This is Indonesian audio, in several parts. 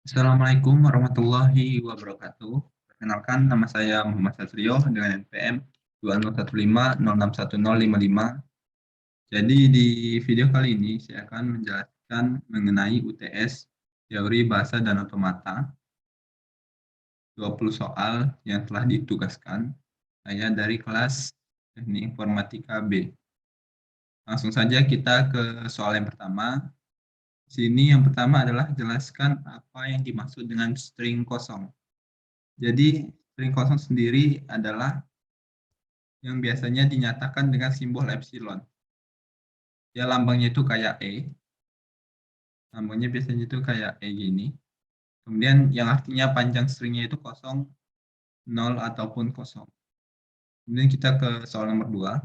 Assalamualaikum warahmatullahi wabarakatuh. Perkenalkan, nama saya Muhammad Satrio dengan NPM 2015061055. Jadi di video kali ini saya akan menjelaskan mengenai UTS Teori Bahasa dan Otomata 20 soal yang telah ditugaskan saya dari kelas Teknik Informatika B. Langsung saja kita ke soal yang pertama. Di sini yang pertama adalah jelaskan apa yang dimaksud dengan string kosong. Jadi, string kosong sendiri adalah yang biasanya dinyatakan dengan simbol epsilon. Ya, lambangnya itu kayak E. Lambangnya biasanya itu kayak E gini. Kemudian yang artinya panjang stringnya itu kosong, 0 ataupun kosong. Kemudian kita ke soal nomor 2.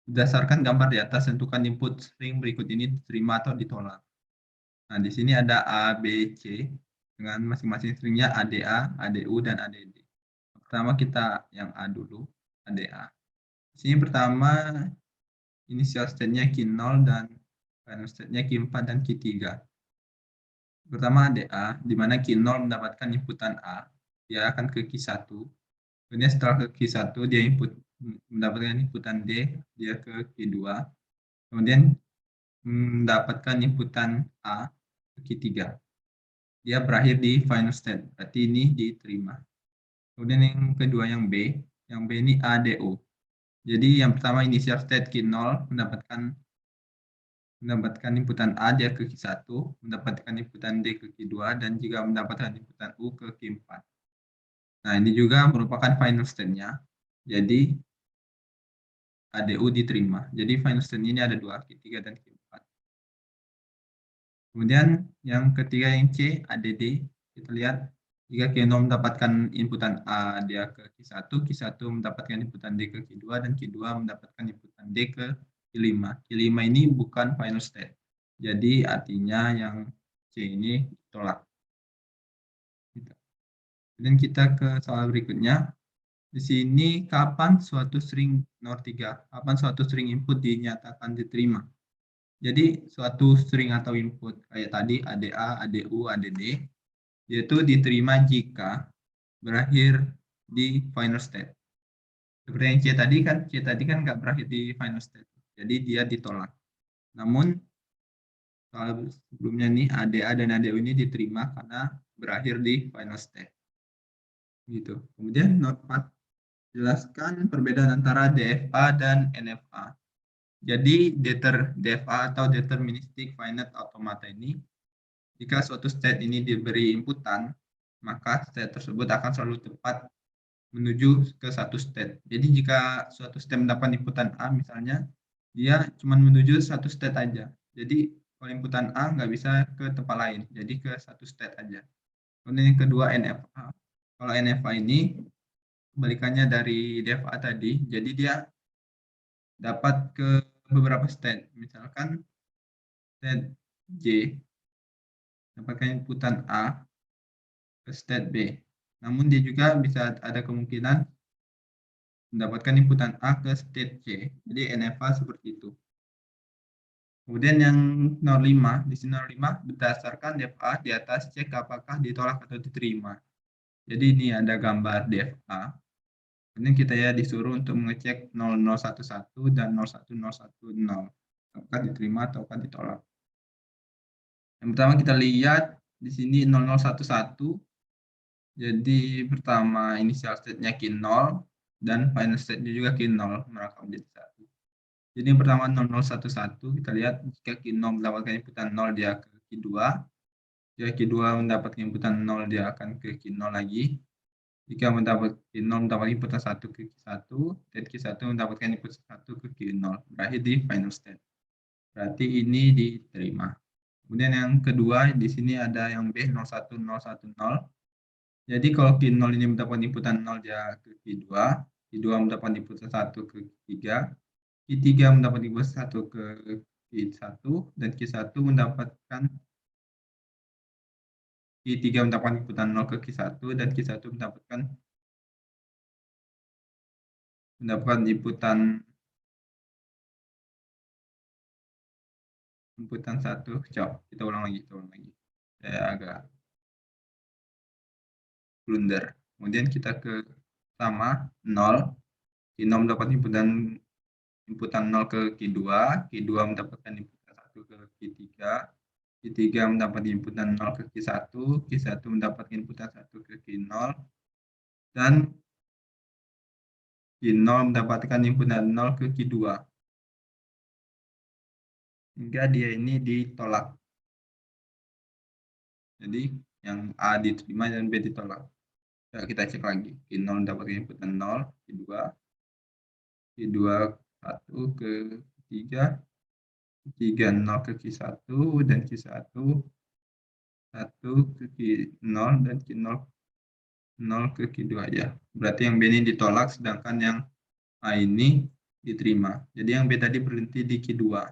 Berdasarkan gambar di atas, tentukan input string berikut ini diterima atau ditolak. Nah, di sini ada A, B, C dengan masing-masing stringnya ADA, ADU, dan ADD. Pertama kita yang A dulu, ADA. Di sini pertama initial state-nya Q0 dan final state-nya Q4 dan Q3. Pertama ADA, di mana Q0 mendapatkan inputan A, dia akan ke Q1. Kemudian setelah ke Q1, dia mendapatkan inputan D, dia ke Q2. Kemudian mendapatkan inputan A ke Q3. Dia berakhir di final state, berarti ini diterima. Kemudian yang kedua yang B ini ADO. Jadi yang pertama initial state Q0 mendapatkan inputan A dia ke Q1, mendapatkan inputan D ke Q2, dan juga mendapatkan inputan U ke Q4. Nah, ini juga merupakan final state-nya. Jadi, ADU diterima. Jadi, final state ini ada dua, Q3 dan Q4. Kemudian, yang ketiga yang C, ADD. Kita lihat, jika Q0 mendapatkan inputan A dia ke Q1, Q1 mendapatkan inputan D ke Q2, dan Q2 mendapatkan inputan D ke Q5. Q5 ini bukan final state. Jadi artinya yang C ini ditolak. Kemudian kita ke soal berikutnya. Di sini kapan suatu string nomor 3, kapan suatu string input dinyatakan diterima. Jadi suatu string atau input kayak tadi ADA, ADU, ADD, yaitu diterima jika berakhir di final state. Seperti yang C tadi kan nggak berakhir di final state. Jadi dia ditolak. Namun soal sebelumnya nih ADA dan ADU ini diterima karena berakhir di final state. Gitu. Kemudian note 4, jelaskan perbedaan antara DFA dan NFA. Jadi DFA atau deterministic finite automata ini, jika suatu state ini diberi inputan, maka state tersebut akan selalu tepat menuju ke satu state. Jadi jika suatu state mendapat inputan A misalnya, dia cuma menuju satu state aja. Jadi kalau inputan A nggak bisa ke tempat lain, jadi ke satu state aja. Kemudian yang kedua NFA. Kalau NFA ini kebalikannya dari DFA tadi, jadi dia dapat ke beberapa state. Misalkan state J dapatkan inputan A ke state B. Namun dia juga bisa ada kemungkinan mendapatkan inputan A ke state C. Jadi NFA seperti itu. Kemudian yang nomor 5, di sini nomor 5 berdasarkan DFA di atas cek apakah ditolak atau diterima. Jadi ini ada gambar DFA. Ini kita ya disuruh untuk mengecek 0011 dan 01010. Apakah diterima ataukah ditolak. Yang pertama kita lihat di sini 0011. Jadi pertama initial state-nya Q0 dan final state-nya juga Q0 merangkap menjadi 1. Jadi yang pertama 0011 kita lihat jika Q0 mendapatkan inputan 0 dia ke Q2. Jika Q2 mendapatkan inputan 0 dia akan ke Q0 lagi. Jika Q0 mendapat inputan 1 ke Q1 dan Q1 mendapatkan input 1 ke Q0. Berakhir di final state. Berarti ini diterima. Kemudian yang kedua di sini ada yang B01010. Jadi kalau Q0 ini mendapat inputan 0 dia ke Q2, Q2 mendapat inputan 1 ke Q3, Q3 mendapat inputan 1 ke Q1, dan Q1 mendapatkan Q3 mendapatkan inputan 0 ke Q1, dan Q1 mendapatkan inputan 1. Coba kita ulang lagi. Saya agak blunder. Kemudian kita ke sama 0, Q0 mendapat inputan 0 ke Q2, Q2 mendapatkan inputan 1 ke Q3, Q3 mendapat inputan 0 ke Q1, Q1 mendapat inputan 1 ke Q0, dan Q0 mendapatkan inputan 0 ke Q2. Hingga dia ini ditolak. Jadi yang A diterima dan B ditolak. Nah, kita cek lagi. Q0 mendapatkan inputan 0, Q2, Q2 1 ke Q3, Q3 0 ke Q1, dan Q1 1 ke Q0, dan Q0 0 ke Q2 ya. Berarti yang B ini ditolak, sedangkan yang A ini diterima. Jadi yang B tadi berhenti di Q2.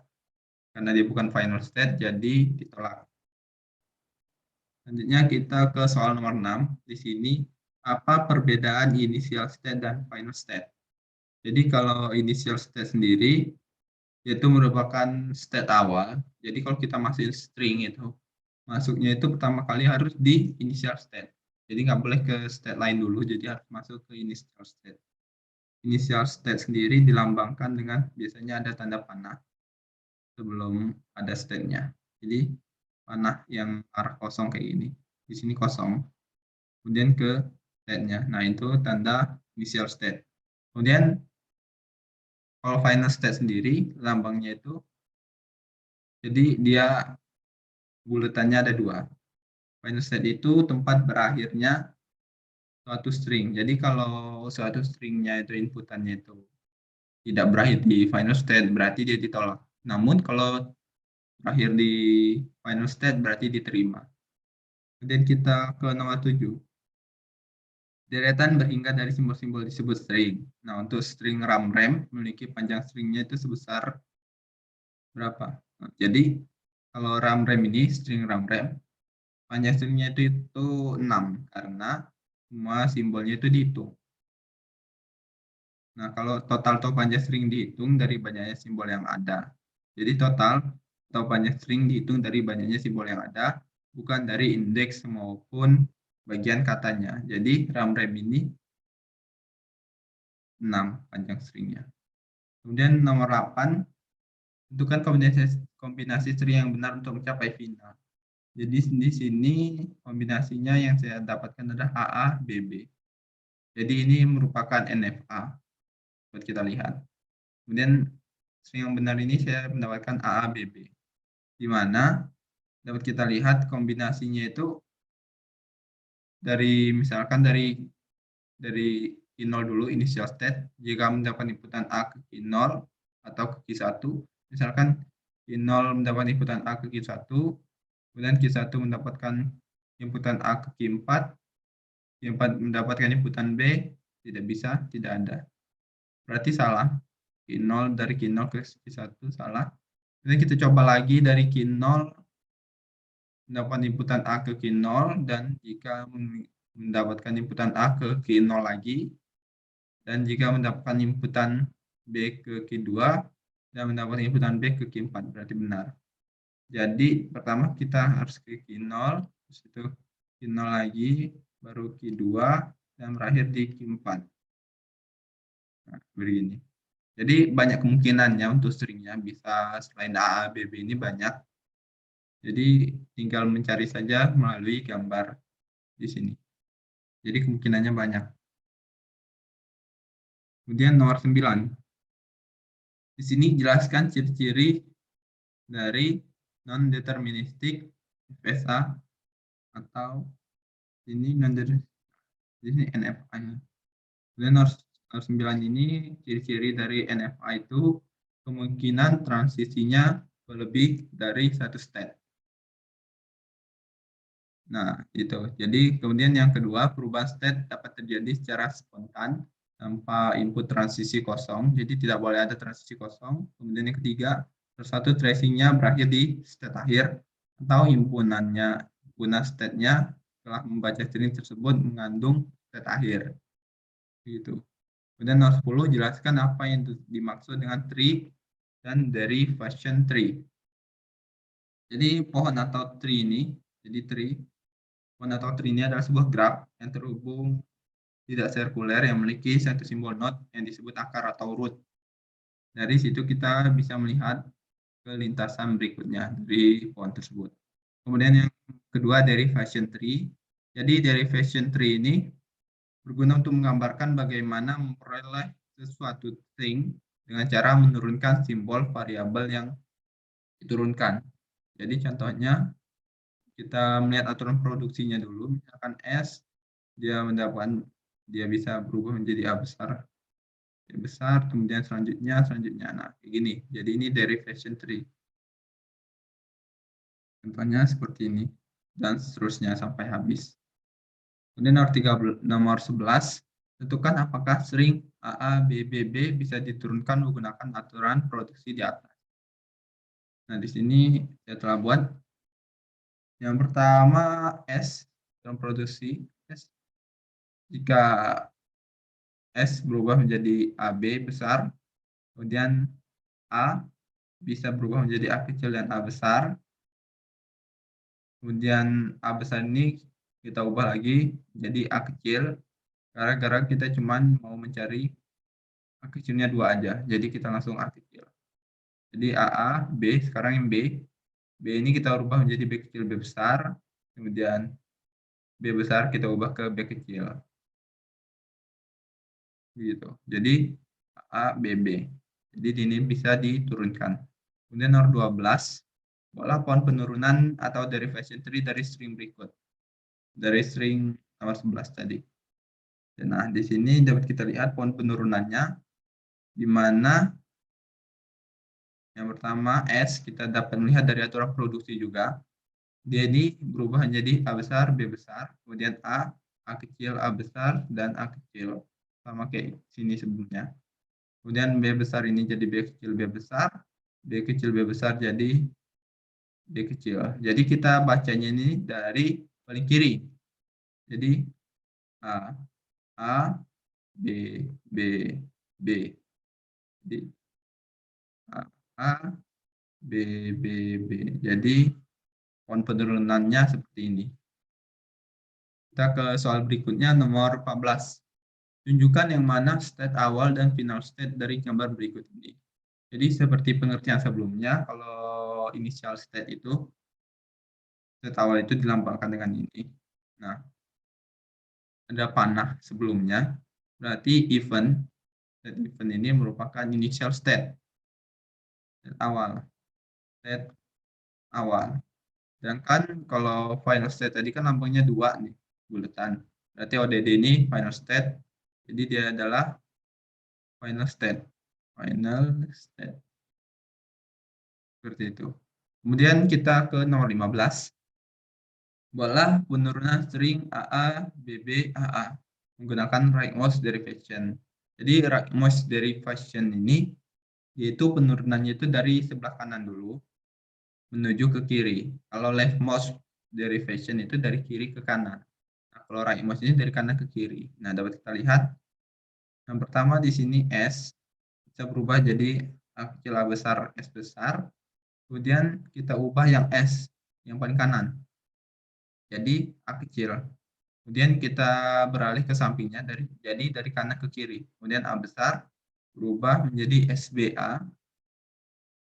Karena dia bukan final state, jadi ditolak. Selanjutnya kita ke soal nomor 6. Di sini, apa perbedaan initial state dan final state? Jadi kalau initial state sendiri, yaitu merupakan state awal. Jadi kalau kita masukin string itu, masuknya itu pertama kali harus di initial state. Jadi nggak boleh ke state lain dulu, jadi harus masuk ke initial state. Initial state sendiri dilambangkan dengan biasanya ada tanda panah sebelum ada state-nya. Jadi panah yang arah kosong kayak gini. Di sini kosong. Kemudian ke state-nya. Nah, itu tanda initial state. Kemudian kalau final state sendiri, lambangnya itu, jadi dia buletannya ada dua. Final state itu tempat berakhirnya suatu string. Jadi kalau suatu stringnya itu inputannya itu tidak berakhir di final state, berarti dia ditolak. Namun kalau berakhir di final state, berarti diterima. Kemudian kita ke nomor 7. Deretan berhingga dari simbol-simbol disebut string. Nah, untuk string RAM memiliki panjang stringnya itu sebesar berapa? Nah, jadi kalau RAM ini, string RAM, panjang stringnya itu 6 karena semua simbolnya itu dihitung. Nah, kalau total atau panjang string dihitung dari banyaknya simbol yang ada. Jadi total atau panjang string dihitung dari banyaknya simbol yang ada, bukan dari indeks maupun bagian katanya. Jadi RAM ini 6 panjang stringnya. Kemudian nomor 8, tentukan kombinasi string yang benar untuk mencapai final. Jadi di sini kombinasinya yang saya dapatkan adalah AA, BB. Jadi ini merupakan NFA. Buat kita lihat. Kemudian string yang benar ini saya mendapatkan AA, BB. Di mana dapat kita lihat kombinasinya itu dari misalkan dari Q0 dulu initial state, jika mendapat inputan A ke Q0 atau ke Q1, misalkan Q0 mendapat inputan A ke Q1, kemudian Q1 mendapatkan inputan A ke Q4, Q4 mendapatkan inputan B, tidak bisa, tidak ada. Berarti salah. Q0 dari Q0 ke Q1 salah. Kemudian kita coba lagi dari Q0 mendapat inputan A ke Q0, dan jika mendapatkan inputan A ke Q0 lagi, dan jika mendapatkan inputan B ke Q2, dan mendapatkan inputan B ke Q4, berarti benar. Jadi pertama kita harus ke Q0, terus itu Q0 lagi, baru Q2, dan berakhir di Q4. Nah, begini. Jadi banyak kemungkinannya untuk stringnya, bisa selain A, B, B ini banyak. Jadi tinggal mencari saja melalui gambar di sini. Jadi kemungkinannya banyak. Kemudian nomor 9. Di sini jelaskan ciri-ciri dari non-deterministic FSA atau ini NFA. Kemudian nomor 9 ini ciri-ciri dari NFA itu kemungkinan transisinya lebih dari satu state. Nah, itu. Jadi kemudian yang kedua, perubahan state dapat terjadi secara spontan tanpa input transisi kosong. Jadi tidak boleh ada transisi kosong. Kemudian yang ketiga, satu tracingnya berakhir di state akhir atau himpunan state-nya telah membaca string tersebut mengandung state akhir. Gitu. Kemudian nomor 10, jelaskan apa yang dimaksud dengan tree dan derivation tree. Jadi pohon atau tree ini, jadi tree Pohon atau tree ini adalah sebuah graf yang terhubung tidak sirkuler yang memiliki satu simbol node yang disebut akar atau root. Dari situ kita bisa melihat ke lintasan berikutnya dari pohon tersebut. Kemudian yang kedua derivation tree. Jadi derivation tree ini berguna untuk menggambarkan bagaimana memperoleh sesuatu string dengan cara menurunkan simbol variabel yang diturunkan. Jadi contohnya kita melihat aturan produksinya dulu, misalkan S dia bisa berubah menjadi A besar, kemudian selanjutnya, nah kayak gini. Jadi ini derivation tree. Contohnya seperti ini dan seterusnya sampai habis. Kemudian nomor 11, tentukan apakah string AA, B bisa diturunkan menggunakan aturan produksi di atas. Nah, di sini saya telah buat. Yang pertama S, aturan produksi S. Jika S berubah menjadi AB besar, kemudian A bisa berubah menjadi A kecil dan A besar. Kemudian A besar ini kita ubah lagi jadi A kecil, gara-gara kita cuman mau mencari A kecilnya 2 aja, jadi kita langsung A kecil. Jadi AA, B, sekarang yang B ini kita ubah menjadi B kecil, B besar, kemudian B besar kita ubah ke B kecil. Gitu. Jadi A, B. Jadi ini bisa diturunkan. Kemudian nomor 12, buatlah pohon penurunan atau derivation tree dari string berikut. Dari string nomor 11 tadi. Nah, di sini dapat kita lihat pohon penurunannya, di mana yang pertama S kita dapat melihat dari aturan produksi juga. Dia ini berubah menjadi A besar, B besar, kemudian A kecil, A besar, dan A kecil. Sama kayak sini sebelumnya. Kemudian B besar ini jadi B kecil, B besar, B kecil, B besar jadi B kecil. Jadi kita bacanya ini dari paling kiri. Jadi A, B, B. Jadi A, B. Jadi pohon penurunannya seperti ini. Kita ke soal berikutnya, nomor 14. Tunjukkan yang mana state awal dan final state dari gambar berikut ini. Jadi seperti pengertian sebelumnya, kalau initial state itu, state awal itu dilambangkan dengan ini. Nah, ada panah sebelumnya, berarti event ini merupakan initial state awal. Sedangkan kalau final state tadi kan lambangnya 2 nih, buletan. Berarti ODD ini final state, jadi dia adalah final state. Seperti itu. Kemudian kita ke nomor 15. Buatlah penurunan string AA, BB, AA menggunakan rightmost derivation. Jadi rightmost derivation ini yaitu penurunannya itu dari sebelah kanan dulu menuju ke kiri. Kalau leftmost derivation itu dari kiri ke kanan. Nah, kalau rightmost ini dari kanan ke kiri. Nah, dapat kita lihat yang pertama di sini S bisa berubah jadi A kecil, A besar, S besar. Kemudian kita ubah yang S yang paling kanan. Jadi A kecil. Kemudian kita beralih ke sampingnya jadi dari kanan ke kiri. Kemudian A besar berubah menjadi SBA.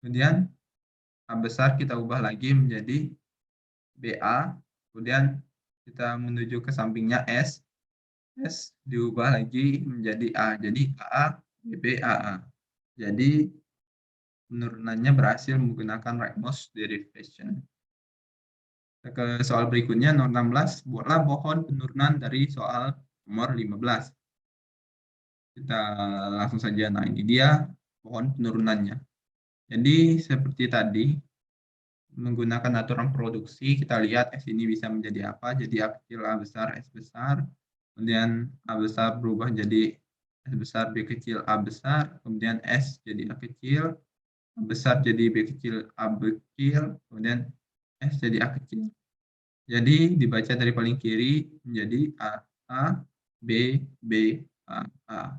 Kemudian A besar kita ubah lagi menjadi BA. Kemudian kita menuju ke sampingnya S. S diubah lagi menjadi A. Jadi AA, BB, AA. Jadi penurunannya berhasil menggunakan rightmost derivation. Ke soal berikutnya, nomor 16. Buatlah pohon penurunan dari soal nomor 15. Kita langsung saja. Nah, ini dia pohon penurunannya. Jadi, seperti tadi, menggunakan aturan produksi, kita lihat S ini bisa menjadi apa. Jadi, A kecil, A besar, S besar. Kemudian A besar berubah jadi S besar, B kecil, A besar. Kemudian S jadi A kecil. A besar jadi B kecil, A kecil. Kemudian S jadi A kecil. Jadi dibaca dari paling kiri menjadi A, B, A.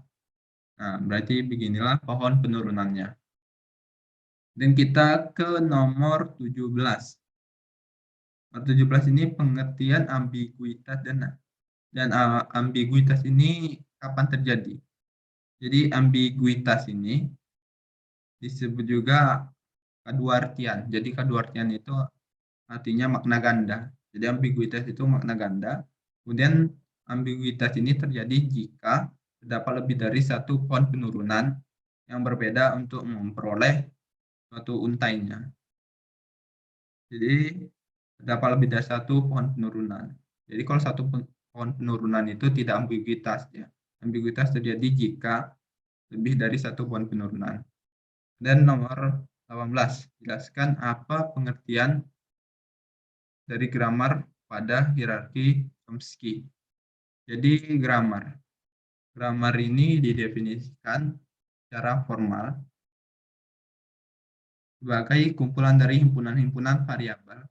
Nah, berarti beginilah pohon penurunannya. Dan kita ke nomor 17. Nomor 17 ini pengertian ambiguitas dan ambiguitas ini kapan terjadi. Jadi ambiguitas ini disebut juga kaduartian. Jadi kaduartian itu artinya makna ganda. Jadi ambiguitas itu makna ganda. Kemudian ambiguitas ini terjadi jika terdapat lebih dari satu pohon penurunan yang berbeda untuk memperoleh suatu untainya. Jadi terdapat lebih dari satu pohon penurunan. Jadi kalau satu pohon penurunan itu tidak ambiguitas ya. Ambiguitas terjadi jika lebih dari satu pohon penurunan. Dan nomor 18, jelaskan apa pengertian dari grammar pada hierarki Chomsky. Jadi grammar ini didefinisikan secara formal sebagai kumpulan dari himpunan-himpunan variabel,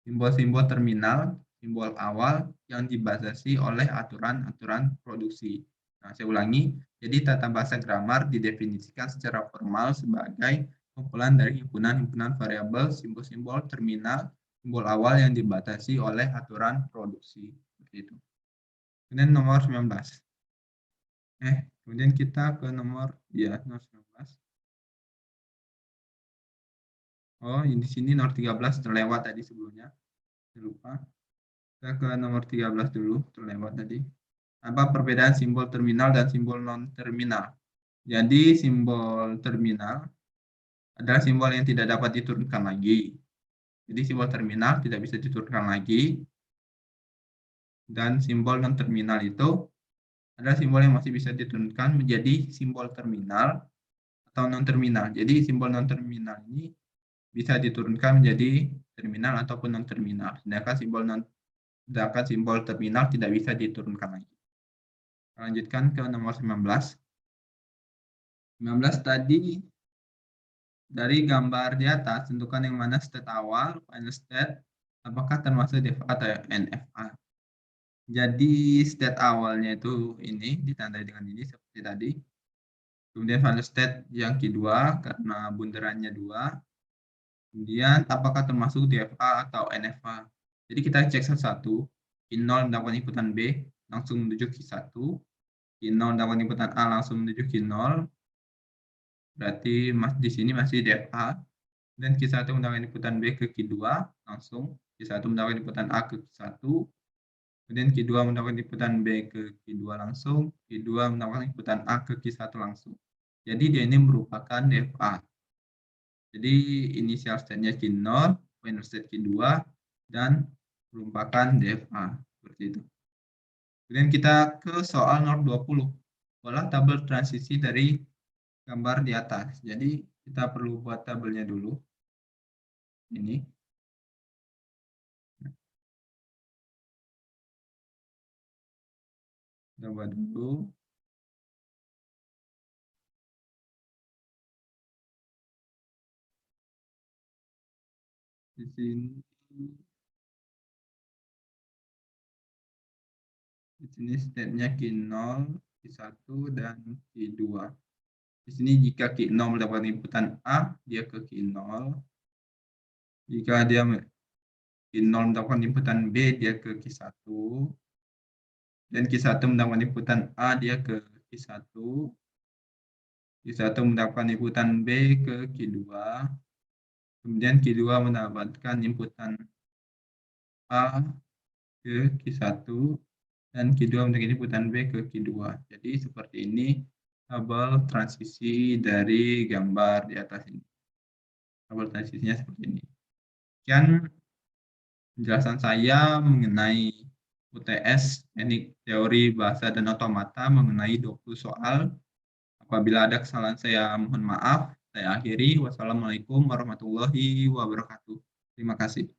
simbol-simbol terminal, simbol awal yang dibatasi oleh aturan-aturan produksi. Nah, saya ulangi, jadi tata bahasa grammar didefinisikan secara formal sebagai kumpulan dari himpunan-himpunan variabel, simbol-simbol terminal, simbol awal yang dibatasi oleh aturan produksi. Seperti itu. Kemudian nomor 19. Kemudian kita ke nomor 19. Oh, di sini nomor 13 terlewat tadi sebelumnya. Saya lupa. Kita ke nomor 13 dulu, terlewat tadi. Apa perbedaan simbol terminal dan simbol non-terminal? Jadi simbol terminal adalah simbol yang tidak dapat diturunkan lagi. Jadi simbol terminal tidak bisa diturunkan lagi. Dan simbol non-terminal itu adalah simbol yang masih bisa diturunkan menjadi simbol terminal atau non-terminal. Jadi simbol non-terminal ini bisa diturunkan menjadi terminal ataupun non-terminal. Sedangkan simbol terminal tidak bisa diturunkan lagi. Lanjutkan ke nomor 19. 19 tadi dari gambar di atas, tentukan yang mana state awal, final state, apakah termasuk DFA atau NFA. Jadi state awalnya itu ini, ditandai dengan ini seperti tadi. Kemudian final state yang kedua, karena bundarannya 2. Kemudian apakah termasuk DFA atau NFA. Jadi kita cek satu-satu. Q0 mendapatkan inputan B, langsung menuju Q1. Q0 mendapatkan inputan A, langsung menuju Q0. Berarti di sini masih DFA. Dan Q1 mendapatkan inputan B ke Q2, langsung. Q1 mendapatkan inputan A ke Q1. Kemudian Q2 mendapatkan inputan B ke Q2 langsung. Q2 mendapatkan inputan A ke Q1 langsung. Jadi dia ini merupakan DFA. Jadi inisial state-nya Q0, final state Q2, dan merupakan DFA. Seperti itu. Kemudian kita ke soal nomor 20. Olah tabel transisi dari gambar di atas. Jadi kita perlu buat tabelnya dulu. Ini. Kita buat dulu. Di sini state-nya Q0, Q1, dan Q2. Di sini jika Q0 mendapatkan inputan A, dia ke Q0. Jika dia Q0 mendapatkan inputan B, dia ke Q1. Dan Q1 mendapatkan inputan A, dia ke Q1. Q1 mendapatkan inputan B ke Q2. Kemudian Q2 mendapatkan inputan A ke Q1. Dan Q2 mendapatkan inputan B ke Q2. Jadi seperti ini tabel transisi dari gambar di atas ini. Tabel transisinya seperti ini. Sekian penjelasan saya mengenai UTS, teknik teori bahasa dan otomata mengenai 20 soal. Apabila ada kesalahan saya mohon maaf. Saya akhiri. Wassalamualaikum warahmatullahi wabarakatuh. Terima kasih.